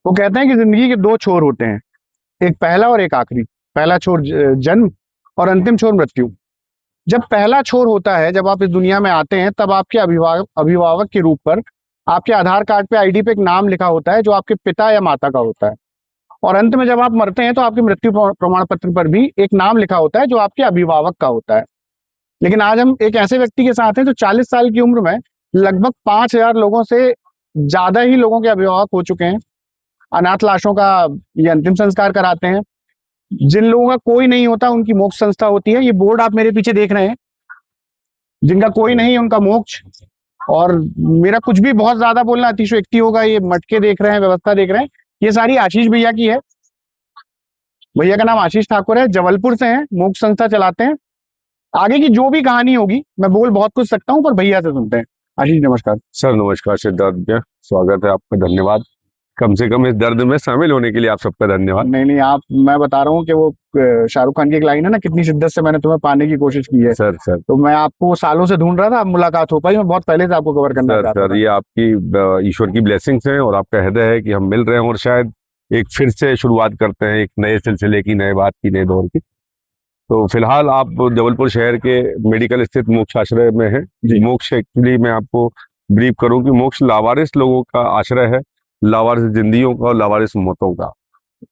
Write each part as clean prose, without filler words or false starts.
वो कहते हैं कि जिंदगी के दो छोर होते हैं, एक पहला और एक आखिरी। पहला छोर जन्म और अंतिम छोर मृत्यु। जब पहला छोर होता है, जब आप इस दुनिया में आते हैं, तब आपके अभिभावक अभिभावक के रूप पर आपके आधार कार्ड पे, आईडी पे एक नाम लिखा होता है जो आपके पिता या माता का होता है। और अंत में जब आप मरते हैं तो आपके मृत्यु प्रमाण पत्र पर भी एक नाम लिखा होता है जो आपके अभिभावक का होता है। लेकिन आज हम एक ऐसे व्यक्ति के साथ हैं जो 40 साल की उम्र में लगभग 5,000 लोगों से ज्यादा ही लोगों के अभिभावक हो चुके हैं। अनाथ लाशों का ये अंतिम संस्कार कराते हैं। जिन लोगों का कोई नहीं होता उनकी मोक्ष संस्था होती है। ये बोर्ड आप मेरे पीछे देख रहे हैं, जिनका कोई नहीं उनका मोक्ष। और मेरा कुछ भी बहुत ज्यादा बोलना अतिशयोक्ति होगा। ये मटके देख रहे हैं, व्यवस्था देख रहे हैं, ये सारी आशीष भैया की है। भैया का नाम आशीष ठाकुर है, जबलपुर से हैं, मोक्ष संस्था चलाते हैं। आगे की जो भी कहानी होगी मैं बोल बहुत कुछ सकता हूँ, पर भैया से सुनते हैं। आशीष नमस्कार। सर नमस्कार सिद्धार्थ भैया, स्वागत है आपका, धन्यवाद। कम से कम इस दर्द में शामिल होने के लिए आप सबका धन्यवाद। नहीं, आप, मैं बता रहा हूँ कि वो शाहरुख खान की एक लाइन है ना, कितनी शिद्दत से मैंने तुम्हें पाने की कोशिश की है। सर तो मैं आपको सालों से ढूंढ रहा था, अब मुलाकात हो पाई। मैं बहुत पहले से आपको कवर करना चाहता था। सर ये आपकी ईश्वर की ब्लेसिंग्स हैं और आपका हृदय है कि हम मिल रहे हैं और शायद एक फिर से शुरुआत करते हैं एक नए सिलसिले की, नए बात की, नए दौर की। तो फिलहाल आप जबलपुर शहर के मेडिकल स्थित मोक्ष आश्रय में हैं। मोक्ष एक्चुअली मैं आपको ब्रीफ करूं कि मोक्ष लावारिस लोगों का आश्रय है, लावारिस जिंदगियों का और लावारिस मौतों का।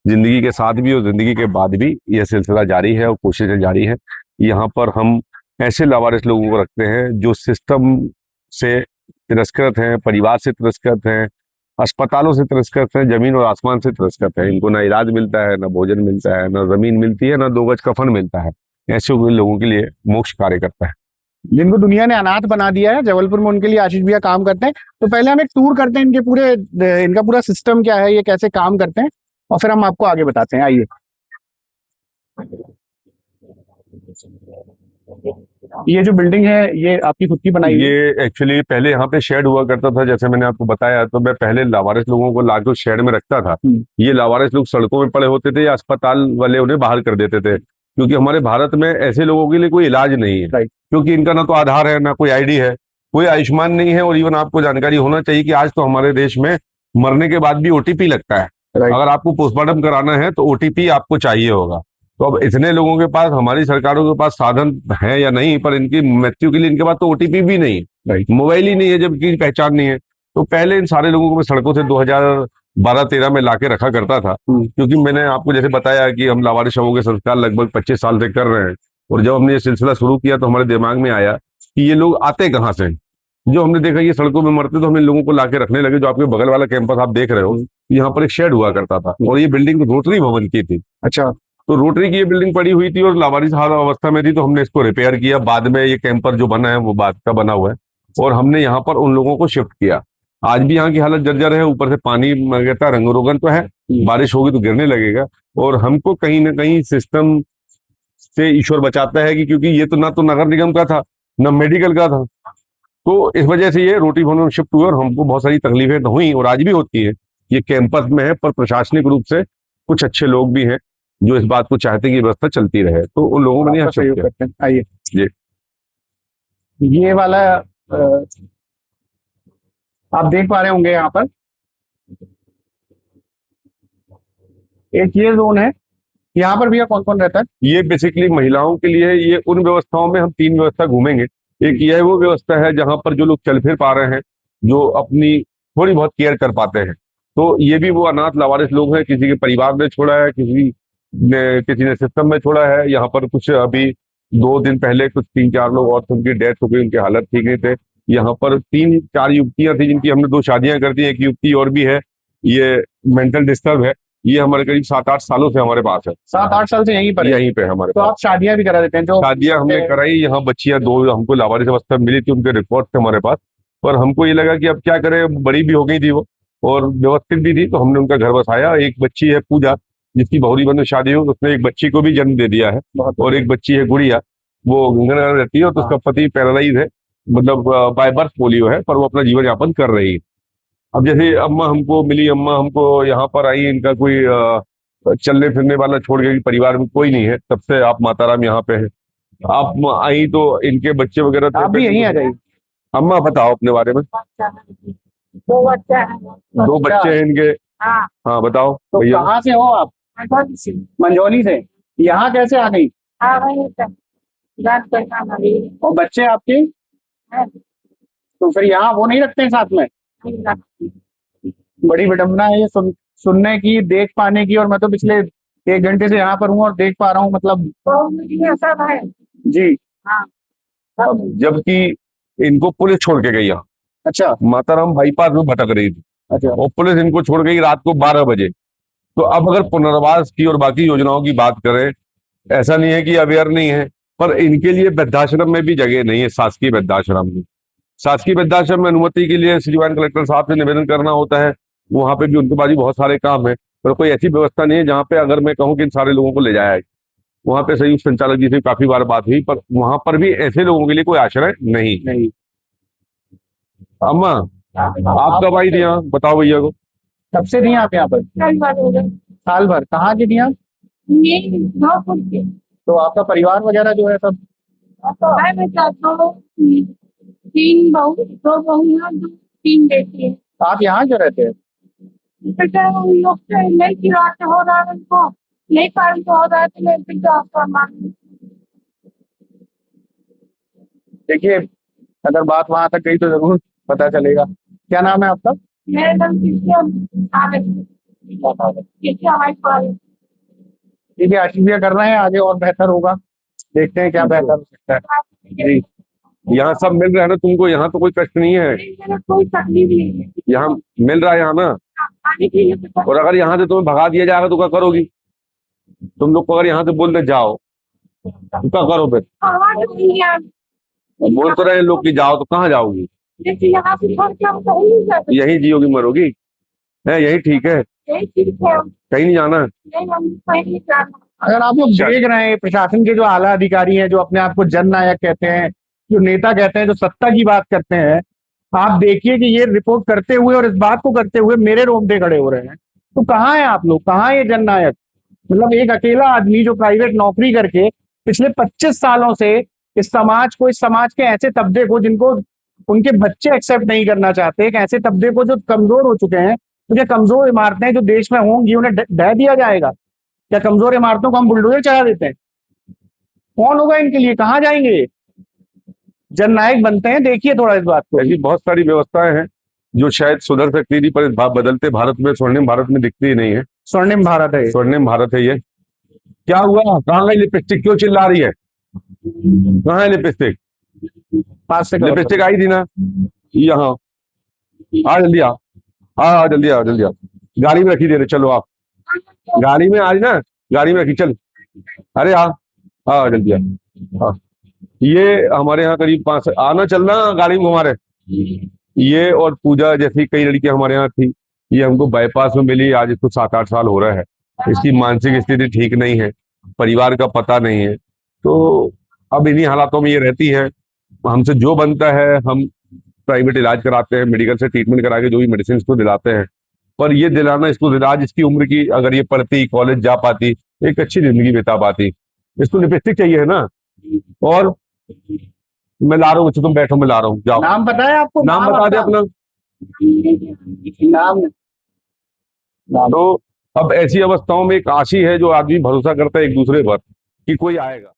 जिंदगी के साथ भी और जिंदगी के बाद भी यह सिलसिला जारी है और कोशिशें जारी है। यहाँ पर हम ऐसे लावारिस लोगों को रखते हैं जो सिस्टम से तिरस्कृत हैं, परिवार से तिरस्कृत हैं, अस्पतालों से तिरस्कृत हैं, जमीन और आसमान से तिरस्कृत है। इनको ना इलाज मिलता है, ना भोजन मिलता है, ना जमीन मिलती है, ना 2 गज कफन मिलता है। ऐसे लोगों के लिए मोक्ष कार्य करता है। जिनको दुनिया ने अनाथ बना दिया है, जबलपुर में उनके लिए आशीष भैया काम करते हैं। तो पहले हम एक टूर करते हैं इनका पूरा सिस्टम क्या है, ये कैसे काम करते हैं, और फिर हम आपको आगे बताते हैं। आइए। ये जो बिल्डिंग है ये आपकी खुद की बनाई है? ये एक्चुअली पहले यहाँ पे शेड हुआ करता था, जैसे मैंने आपको बताया। तो मैं पहले लावारिस लोगों को लाके उस शेड में रखता था। ये लावारिस लोग सड़कों में पड़े होते थे या अस्पताल वाले उन्हें बाहर कर देते थे, क्योंकि हमारे भारत में ऐसे लोगों के लिए कोई इलाज नहीं है। क्योंकि इनका ना तो आधार है, ना कोई आईडी है, कोई आयुष्मान नहीं है। और इवन आपको जानकारी होना चाहिए कि आज तो हमारे देश में मरने के बाद भी ओटीपी लगता है। अगर आपको पोस्टमार्टम कराना है तो ओटीपी आपको चाहिए होगा। तो अब इतने लोगों के पास, हमारी सरकारों के पास साधन है या नहीं, पर इनकी मृत्यु के लिए इनके पास तो ओटीपी भी नहीं है, मोबाइल ही नहीं है, जबकि पहचान नहीं है। तो पहले इन सारे लोगों को मैं सड़कों से 2012-13 में लाके रखा करता था। क्योंकि मैंने आपको जैसे बताया कि हम लावारिस शवों के संस्कार लगभग 25 साल से कर रहे हैं। और जब हमने ये सिलसिला शुरू किया तो हमारे दिमाग में आया कि ये लोग आते कहाँ से। जो हमने देखा ये सड़कों में मरते, तो हमने लोगों को लाके रखने लगे। जो आपके बगल वाला कैंपस आप देख रहे हो, यहाँ पर एक शेड हुआ करता था और ये बिल्डिंग रोटरी भवन की थी। अच्छा। तो रोटरी की ये बिल्डिंग पड़ी हुई थी और लावारिस हाल अवस्था में थी, तो हमने इसको रिपेयर किया। बाद में ये कैंपर जो बना है वो बाद का बना हुआ है और हमने यहाँ पर उन लोगों को शिफ्ट किया। आज भी यहाँ की हालत जर्जर है, ऊपर से पानी गिरता, रंगरोगन तो है, बारिश होगी तो गिरने लगेगा। और हमको कहीं ना कहीं सिस्टम से ईश्वर बचाता है कि क्योंकि ये तो नगर निगम का था, ना मेडिकल का था। तो इस वजह से ये रोटी भवन में शिफ्ट हुए और हमको बहुत सारी तकलीफें तो हुई और आज भी होती है। ये कैंपस में है, पर प्रशासनिक रूप से कुछ अच्छे लोग भी हैं जो इस बात को चाहते हैं कि व्यवस्था चलती रहे, तो उन लोगों ने यहाँ सहयोग करते हैं। आइए जी। ये वाला आप देख पा रहे होंगे, यहाँ पर एक ये जोन है। यहाँ पर भैया कौन कौन रहता है? ये बेसिकली महिलाओं के लिए। ये उन व्यवस्थाओं में हम 3 व्यवस्था घूमेंगे। एक यह वो व्यवस्था है जहां पर जो लोग चल फिर पा रहे हैं, जो अपनी थोड़ी बहुत केयर कर पाते हैं। तो ये भी वो अनाथ लावारिस लोग हैं, किसी के परिवार ने छोड़ा है, किसी ने सिस्टम में छोड़ा है। यहाँ पर कुछ अभी 2 दिन पहले कुछ 3-4 लोग और थे, उनकी डेथ हो गई, उनकी हालत ठीक नहीं थे। यहाँ पर 3-4 युवतियां थी जिनकी हमने 2 शादियां कर दी। एक युवती और भी है, ये मेंटल डिस्टर्ब है। ये हमारे करीब 7-8 सालों से हमारे पास है। 7-8 साल से यहीं पे हमारे तो पास। आप शादियां भी करा देते हैं? जो शादियां हमने कराई। यहाँ बच्चियां 2 हमको लावारिस अवस्था में मिली थी, उनके रिकॉर्ड थे हमारे पास। पर हमको ये लगा कि अब क्या करें, बड़ी भी हो गई थी वो और व्यवस्थित भी थी, तो हमने उनका घर बसाया। एक बच्ची है पूजा, जिसकी बहुरीबंद में शादी हुई, उसने एक बच्ची को भी जन्म दे दिया है। और एक बच्ची है गुड़िया, वो गंगानगर रहती है और तो उसका पति पैरालाइज है, मतलब बाय बर्थ पोलियो है, पर वो अपना जीवन यापन कर रही है। अब जैसे अम्मा हमको मिली, अम्मा हमको यहाँ पर आई, इनका कोई चलने फिरने वाला छोड़ के परिवार में कोई नहीं है, तब से आप माताराम यहाँ पे है। आप आई तो इनके बच्चे वगैरह थे। आप भी यहीं आ जाइए। अम्मा बताओ अपने बारे में। 2 बच्चे हैं। 2 बच्चे हैं इनके। हाँ। हाँ बताओ तो भैया। कहाँ से हो आप? मंझौनी से। यहाँ कैसे आ गई? हाँ वही तो बात करना भाई। और बच्चे आपके? हाँ, तो फिर यहाँ वो नहीं रखते हैं साथ में? नहीं लगती। बड़ी विडम्बना है ये सुनने की, देख पाने की। और मैं तो पिछले 1 घंटे से यहाँ पर हूँ और देख पा रहा हूँ, मतलब। तो मुझे सब है। जी। हाँ अब जबकि इनको पुलिस छोड़ के गई यहाँ, अच्छा माताराम बाईपास में भटक रही थी अच्छा। और पुलिस इनको छोड़ गई रात को 12 बजे। तो अब अगर पुनर्वास की और बाकी योजनाओं की बात करें, ऐसा नहीं है कि अवेयर नहीं है, पर इनके लिए वृद्धाश्रम में भी जगह नहीं है, शासकीय वृद्धाश्रम में। शासकीय वृद्धाश्रम में अनुमति के लिए श्रीमान कलेक्टर साहब से निवेदन करना होता है। वहां पे भी उनके पास भी बहुत सारे काम है, पर कोई ऐसी व्यवस्था नहीं है जहाँ पे अगर मैं कहूँ कि इन सारे लोगों को ले जाया जाए। वहां पे संयुक्त संचालक जी से काफी बार बात हुई, पर वहां पर भी ऐसे लोगों के लिए कोई आश्रय नहीं। नहीं। अम्मा, आप कब आई थी यहाँ, बताओ भैया को। कब से थी आप यहाँ पर? कई बार हो गए। साल भर। कहाँ की थी आप? ये 9 फुट के। तो आपका परिवार वगैरह जो है सब? है बेटा दो 3 बहू, 2 बहू हैं, 3 बेटी है। आप यहाँ क्यों रहते हैं? बेटा उन लोग से नहीं किराया से हो रहा है उनको, नहीं पालन तो हो रहा है तो मैं बेटा आपका मांग। देखिए, अगर बात वहां तक गई तो जरूर पता चलेगा। क्या नाम है आपका? मेरे नाम किसी हमारी पालन। ठीक है, आशीष भैया कर रहे हैं, आगे और बेहतर होगा। देखते हैं क्या बेहतर हो सकता है। जी। यहाँ सब मिल रहा है ना तुमको, यहाँ तो कोई कष्ट नहीं है, मेरा कोई तकलीफ नहीं है। यहाँ मिल रहा है यहाँ ना। खाने के लिए तो और अगर यहाँ से तुम्हें भगा दिया जाएगा तो क्या करोगी? तुम लोग को अगर यहाँ से बोल दे जाओ तो क्या करो फिर? आवाज नहीं है। बोल तो रहे हैं लोग कि जाओ, तो कहाँ जाओगी? जैसे यहाँ से छोड़ के हम कहीं नहीं जाते। यही जियोगी मरोगी है, यही ठीक है, यही चीज है। कहीं नहीं जाना। नहीं हम कहीं नहीं जाना। अगर आप लोग देख रहे हैं, प्रशासन के जो आला अधिकारी हैं, जो अपने आप को जननायक कहते हैं, जो नेता कहते हैं, जो सत्ता की बात करते हैं, आप देखिए कि ये रिपोर्ट करते हुए और इस बात को करते हुए मेरे रोंगटे खड़े हो रहे हैं। तो कहाँ है आप लोग? कहाँ है ये जननायक? मतलब एक अकेला आदमी जो प्राइवेट नौकरी करके पिछले 25 सालों से इस समाज के ऐसे तबके को, जिनको उनके बच्चे एक्सेप्ट नहीं करना चाहते, एक ऐसे तबके को जो कमजोर हो चुके हैं, तो क्या कमजोर इमारतें जो देश में होंगी उन्हें ढह दिया जाएगा? क्या कमजोर इमारतों को हम बुलडोजर चढ़ा देते हैं? कौन होगा इनके लिए? कहाँ जाएंगे ये? जननायक बनते हैं, देखिए थोड़ा इस बात को। ऐसी बहुत सारी व्यवस्थाएं हैं जो शायद सुधर सकती थी, पर इस बदलते भारत में, स्वर्णिम भारत में दिखती ही नहीं है। स्वर्णिम भारत है ये। स्वर्णिम भारत है ये। क्या हुआ? कहाँ गई लिपस्टिक? क्यों चिल्ला रही है? कहाँ है लिपस्टिक? पास से करो। लिपस्टिक आई थी ना यहाँ। आ जल्दी आ, आ जल्दी आ, जल्दी आ। गाड़ी में रखी दे रहे, चलो आप गाड़ी में, आज ना गाड़ी में रखी, चल। अरे आ जल्दी आ। हाँ। ये हमारे यहाँ करीब 5 आना चलना गाड़ी में घुमा रहे। ये और पूजा जैसी कई लड़कियां हमारे यहाँ थी, ये हमको बाईपास में मिली, आज इसको 7-8 साल हो रहा है। इसकी मानसिक स्थिति ठीक नहीं है, परिवार का पता नहीं है, तो अब इन्हीं हालातों में ये रहती है। हमसे जो बनता है हम प्राइवेट इलाज कराते हैं, मेडिकल से ट्रीटमेंट करा के जो भी मेडिसिन इसको दिलाते हैं, पर ये दिलाना इसको, आज इसकी उम्र की अगर ये पढ़ती, कॉलेज जा पाती, एक अच्छी जिंदगी बिता पाती। इसको लिपस्टिक चाहिए है ना। और मैं ला रहा हूँ, तुम बैठो, मैं ला रहा हूँ, जाओ। नाम पता है आपको? नाम बता दे अपना। नाम। तो अब ऐसी अवस्थाओं में एक आशी है जो आदमी भरोसा करता है एक दूसरे पर कि कोई आएगा।